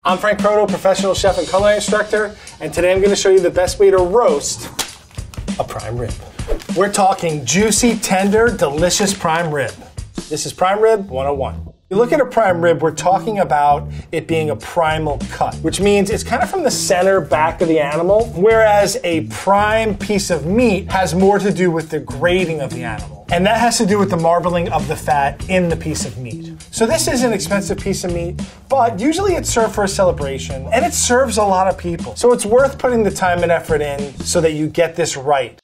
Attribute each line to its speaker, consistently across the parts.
Speaker 1: I'm Frank Croto, professional chef and culinary instructor, and today I'm going to show you the best way to roast a prime rib. We're talking juicy, tender, delicious prime rib. This is Prime Rib 101. You look at a prime rib, we're talking about it being a primal cut, which means it's kind of from the center back of the animal, whereas a prime piece of meat has more to do with the grading of the animal. And that has to do with the marbling of the fat in the piece of meat. So this is an expensive piece of meat, but usually it's served for a celebration, and it serves a lot of people. So it's worth putting the time and effort in so that you get this right.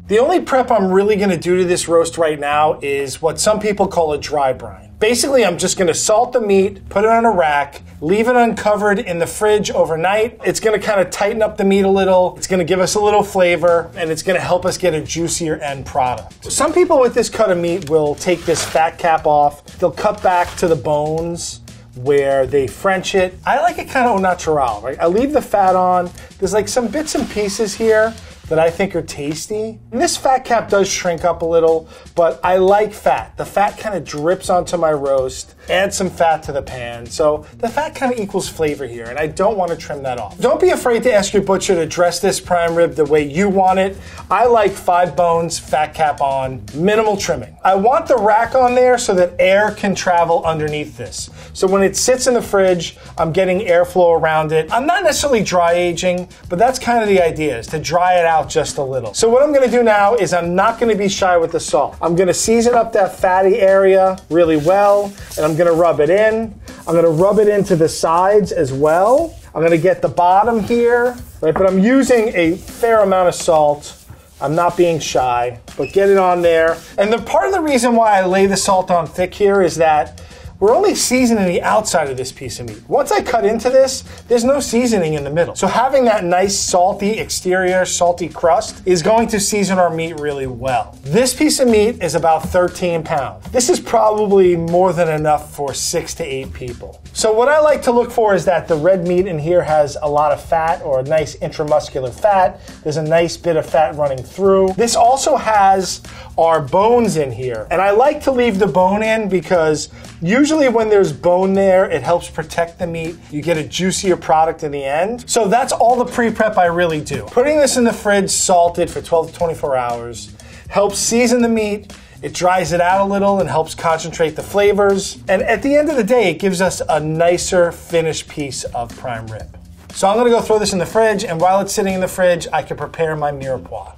Speaker 1: The only prep I'm really gonna do to this roast right now is what some people call a dry brine. Basically, I'm just gonna salt the meat, put it on a rack, leave it uncovered in the fridge overnight. It's gonna kind of tighten up the meat a little, it's gonna give us a little flavor, and it's gonna help us get a juicier end product. Some people with this cut of meat will take this fat cap off, they'll cut back to the bones where they French it. I like it kind of au natural, right? I leave the fat on, there's like some bits and pieces here that I think are tasty. And this fat cap does shrink up a little, but I like fat. The fat kind of drips onto my roast, add some fat to the pan. So the fat kind of equals flavor here, and I don't want to trim that off. Don't be afraid to ask your butcher to dress this prime rib the way you want it. I like 5 bones, fat cap on, minimal trimming. I want the rack on there so that air can travel underneath this. So when it sits in the fridge, I'm getting airflow around it. I'm not necessarily dry aging, but that's kind of the idea, is to dry it out just a little. So what I'm gonna do now is I'm not gonna be shy with the salt. I'm gonna season up that fatty area really well, and I'm gonna rub it in. I'm gonna rub it into the sides as well. I'm gonna get the bottom here, right? But I'm using a fair amount of salt. I'm not being shy, but get it on there. And the part of the reason why I lay the salt on thick here is that we're only seasoning the outside of this piece of meat. Once I cut into this, there's no seasoning in the middle. So having that nice salty exterior, salty crust is going to season our meat really well. This piece of meat is about 13 pounds. This is probably more than enough for 6 to 8 people. So what I like to look for is that the red meat in here has a lot of fat, or a nice intramuscular fat. There's a nice bit of fat running through. This also has our bones in here. And I like to leave the bone in because usually when there's bone there, it helps protect the meat. You get a juicier product in the end. So that's all the pre-prep I really do. Putting this in the fridge salted for 12 to 24 hours helps season the meat. It dries it out a little and helps concentrate the flavors. And at the end of the day, it gives us a nicer finished piece of prime rib. So I'm gonna go throw this in the fridge, and while it's sitting in the fridge, I can prepare my mirepoix.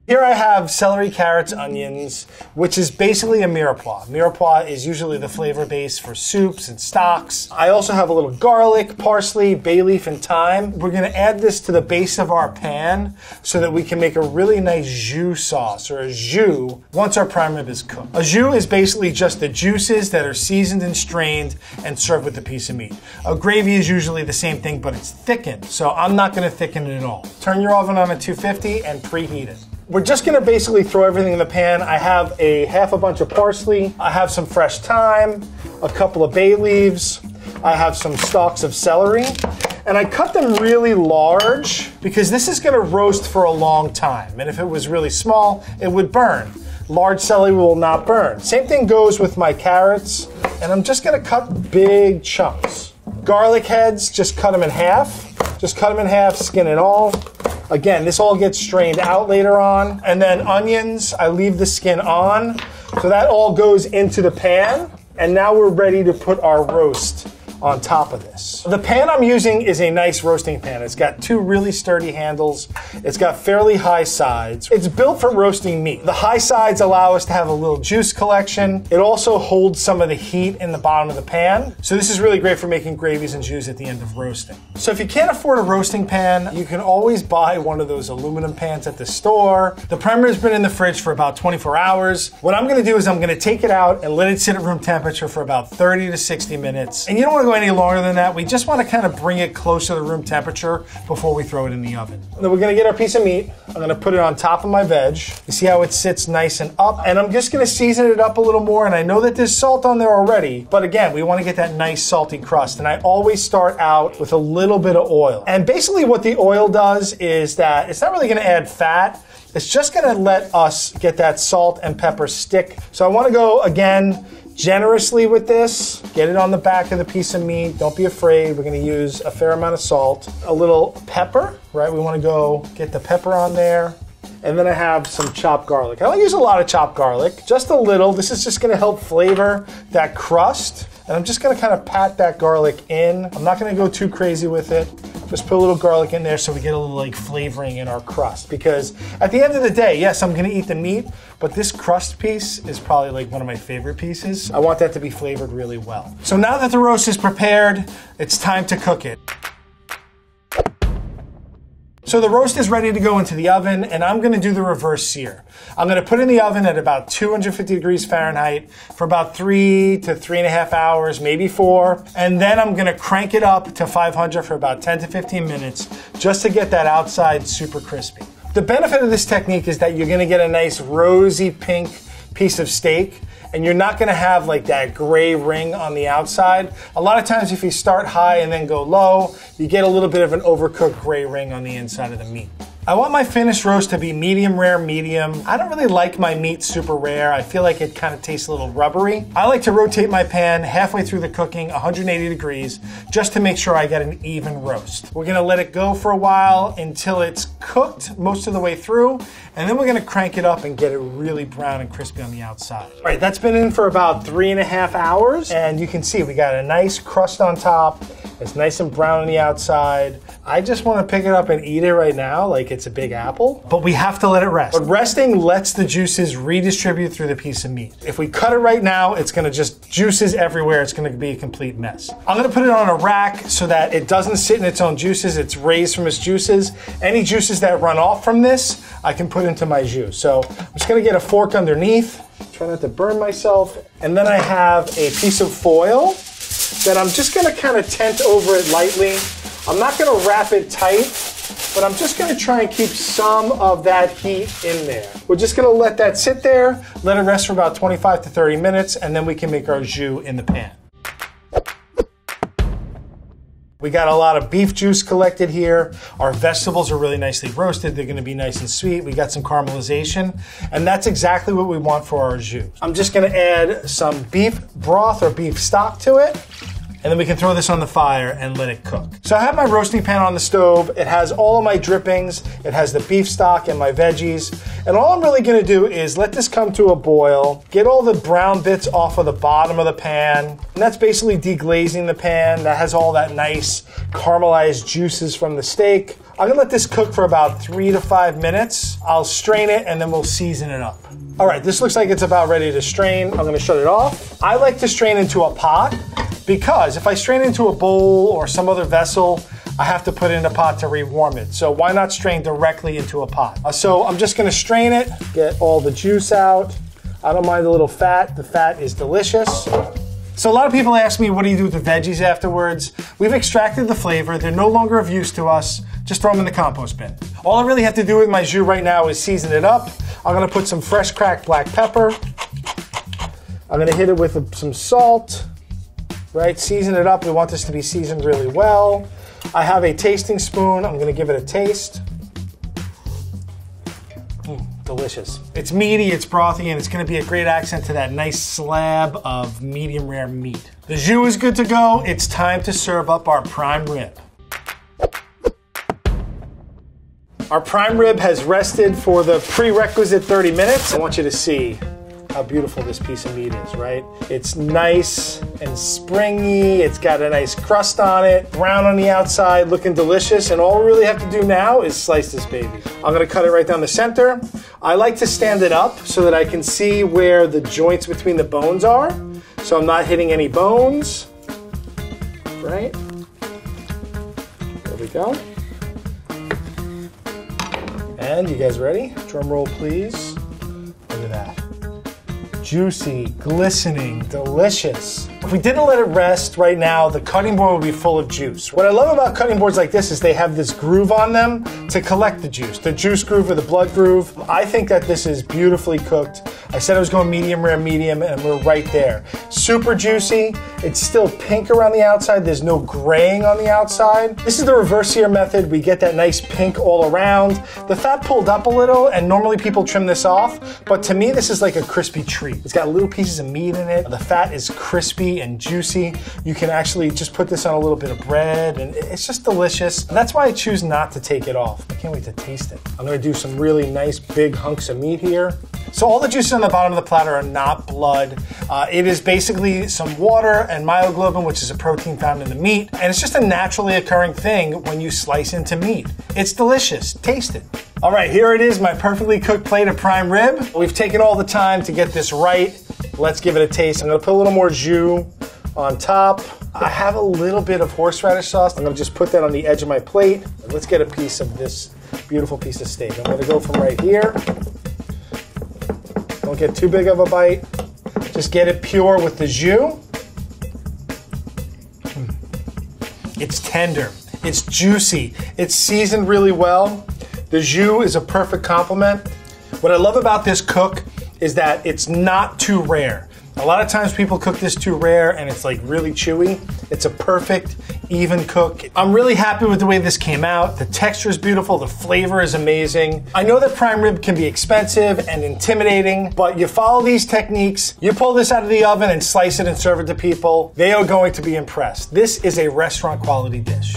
Speaker 1: Here I have celery, carrots, onions, which is basically a mirepoix. Mirepoix is usually the flavor base for soups and stocks. I also have a little garlic, parsley, bay leaf, and thyme. We're gonna add this to the base of our pan so that we can make a really nice jus sauce, or a jus, once our prime rib is cooked. A jus is basically just the juices that are seasoned and strained and served with the piece of meat. A gravy is usually the same thing, but it's thickened, so I'm not gonna thicken it at all. Turn your oven on at 250 and preheat it. We're just gonna basically throw everything in the pan. I have half a bunch of parsley. I have some fresh thyme, a couple of bay leaves. I have some stalks of celery. And I cut them really large because this is gonna roast for a long time. And if it was really small, it would burn. Large celery will not burn. Same thing goes with my carrots. And I'm just gonna cut big chunks. Garlic heads, just cut them in half. Just cut them in half, skin it all. Again, this all gets strained out later on. And then onions, I leave the skin on. So that all goes into the pan. And now we're ready to put our roast on top of this. The pan I'm using is a nice roasting pan. It's got 2 really sturdy handles. It's got fairly high sides. It's built for roasting meat. The high sides allow us to have a little juice collection. It also holds some of the heat in the bottom of the pan. So this is really great for making gravies and jus at the end of roasting. So if you can't afford a roasting pan, you can always buy one of those aluminum pans at the store. The primer has been in the fridge for about 24 hours. What I'm gonna do is I'm gonna take it out and let it sit at room temperature for about 30 to 60 minutes. And you don't wanna go any longer than that. We just want to kind of bring it close to the room temperature before we throw it in the oven. And then we're going to get our piece of meat. I'm going to put it on top of my veg. You see how it sits nice and up? And I'm just going to season it up a little more. And I know that there's salt on there already, but again, we want to get that nice salty crust. And I always start out with a little bit of oil. And basically what the oil does is that it's not really going to add fat. It's just gonna let us get that salt and pepper stick. So I wanna go, again, generously with this. Get it on the back of the piece of meat. Don't be afraid. We're gonna use a fair amount of salt. A little pepper, right? We wanna go get the pepper on there. And then I have some chopped garlic. I don't use a lot of chopped garlic, just a little. This is just gonna help flavor that crust. And I'm just gonna kind of pat that garlic in. I'm not gonna go too crazy with it. Just put a little garlic in there so we get a little like flavoring in our crust. Because at the end of the day, yes, I'm gonna eat the meat, but this crust piece is probably like one of my favorite pieces. I want that to be flavored really well. So now that the roast is prepared, it's time to cook it. So the roast is ready to go into the oven, and I'm gonna do the reverse sear. I'm gonna put it in the oven at about 250 degrees Fahrenheit for about 3 to 3.5 hours, maybe 4. And then I'm gonna crank it up to 500 for about 10 to 15 minutes, just to get that outside super crispy. The benefit of this technique is that you're gonna get a nice rosy pink piece of steak, and you're not gonna have like that gray ring on the outside. A lot of times if you start high and then go low, you get a little bit of an overcooked gray ring on the inside of the meat. I want my finished roast to be medium rare, medium. I don't really like my meat super rare. I feel like it kind of tastes a little rubbery. I like to rotate my pan halfway through the cooking, 180 degrees, just to make sure I get an even roast. We're gonna let it go for a while until it's cooked most of the way through, and then we're gonna crank it up and get it really brown and crispy on the outside. All right, that's been in for about 3.5 hours, and you can see we got a nice crust on top. It's nice and brown on the outside. I just want to pick it up and eat it right now like it's a big apple, but we have to let it rest. But resting lets the juices redistribute through the piece of meat. If we cut it right now, it's gonna just juices everywhere. It's gonna be a complete mess. I'm gonna put it on a rack so that it doesn't sit in its own juices. It's raised from its juices. Any juices that run off from this, I can put into my jus. So I'm just gonna get a fork underneath, try not to burn myself. And then I have a piece of foil that I'm just gonna kind of tent over it lightly. I'm not gonna wrap it tight, but I'm just gonna try and keep some of that heat in there. We're just gonna let that sit there, let it rest for about 25 to 30 minutes, and then we can make our jus in the pan. We got a lot of beef juice collected here. Our vegetables are really nicely roasted. They're gonna be nice and sweet. We got some caramelization, and that's exactly what we want for our jus. I'm just gonna add some beef broth or beef stock to it, and then we can throw this on the fire and let it cook. So I have my roasting pan on the stove. It has all of my drippings. It has the beef stock and my veggies. And all I'm really gonna do is let this come to a boil, get all the brown bits off of the bottom of the pan. And that's basically deglazing the pan. That has all that nice caramelized juices from the steak. I'm gonna let this cook for about 3 to 5 minutes. I'll strain it and then we'll season it up. All right, this looks like it's about ready to strain. I'm gonna shut it off. I like to strain into a pot because if I strain into a bowl or some other vessel, I have to put it in a pot to rewarm it. So why not strain directly into a pot? So I'm just gonna strain it, get all the juice out. I don't mind the little fat. The fat is delicious. So a lot of people ask me, what do you do with the veggies afterwards? We've extracted the flavor. They're no longer of use to us. Just throw them in the compost bin. All I really have to do with my jus right now is season it up. I'm gonna put some fresh cracked black pepper. I'm gonna hit it with some salt, right? Season it up. We want this to be seasoned really well. I have a tasting spoon. I'm gonna give it a taste. Delicious. It's meaty, it's brothy, and it's gonna be a great accent to that nice slab of medium rare meat. The jus is good to go. It's time to serve up our prime rib. Our prime rib has rested for the prerequisite 30 minutes. I want you to see how beautiful this piece of meat is, right? It's nice and springy. It's got a nice crust on it, brown on the outside, looking delicious. And all we really have to do now is slice this baby. I'm gonna cut it right down the center. I like to stand it up so that I can see where the joints between the bones are. So I'm not hitting any bones, right? There we go. And you guys ready? Drum roll, please. Look at that. Juicy, glistening, delicious. If we didn't let it rest right now, the cutting board would be full of juice. What I love about cutting boards like this is they have this groove on them to collect the juice groove or the blood groove. I think that this is beautifully cooked. I said I was going medium rare, medium, and we're right there. super juicy. It's still pink around the outside. There's no graying on the outside. This is the reverse sear method. We get that nice pink all around. The fat pulled up a little, and normally people trim this off, but to me, this is like a crispy treat. It's got little pieces of meat in it. The fat is crispy and juicy. You can actually just put this on a little bit of bread, and it's just delicious. And that's why I choose not to take it off. I can't wait to taste it. I'm gonna do some really nice big hunks of meat here. So all the juices on the bottom of the platter are not blood. It is basically some water and myoglobin, which is a protein found in the meat. And it's just a naturally occurring thing when you slice into meat. It's delicious. Taste it. All right, here it is, my perfectly cooked plate of prime rib. We've taken all the time to get this right. Let's give it a taste. I'm gonna put a little more jus on top. I have a little bit of horseradish sauce. I'm gonna just put that on the edge of my plate. And let's get a piece of this beautiful piece of steak. I'm gonna go from right here. Don't get too big of a bite. Just get it pure with the jus. It's tender, it's juicy, it's seasoned really well. The jus is a perfect complement. What I love about this cook is that it's not too rare. A lot of times people cook this too rare and it's like really chewy. It's a perfect, even cook. I'm really happy with the way this came out. The texture is beautiful, the flavor is amazing. I know that prime rib can be expensive and intimidating, but you follow these techniques, you pull this out of the oven and slice it and serve it to people, they are going to be impressed. This is a restaurant quality dish.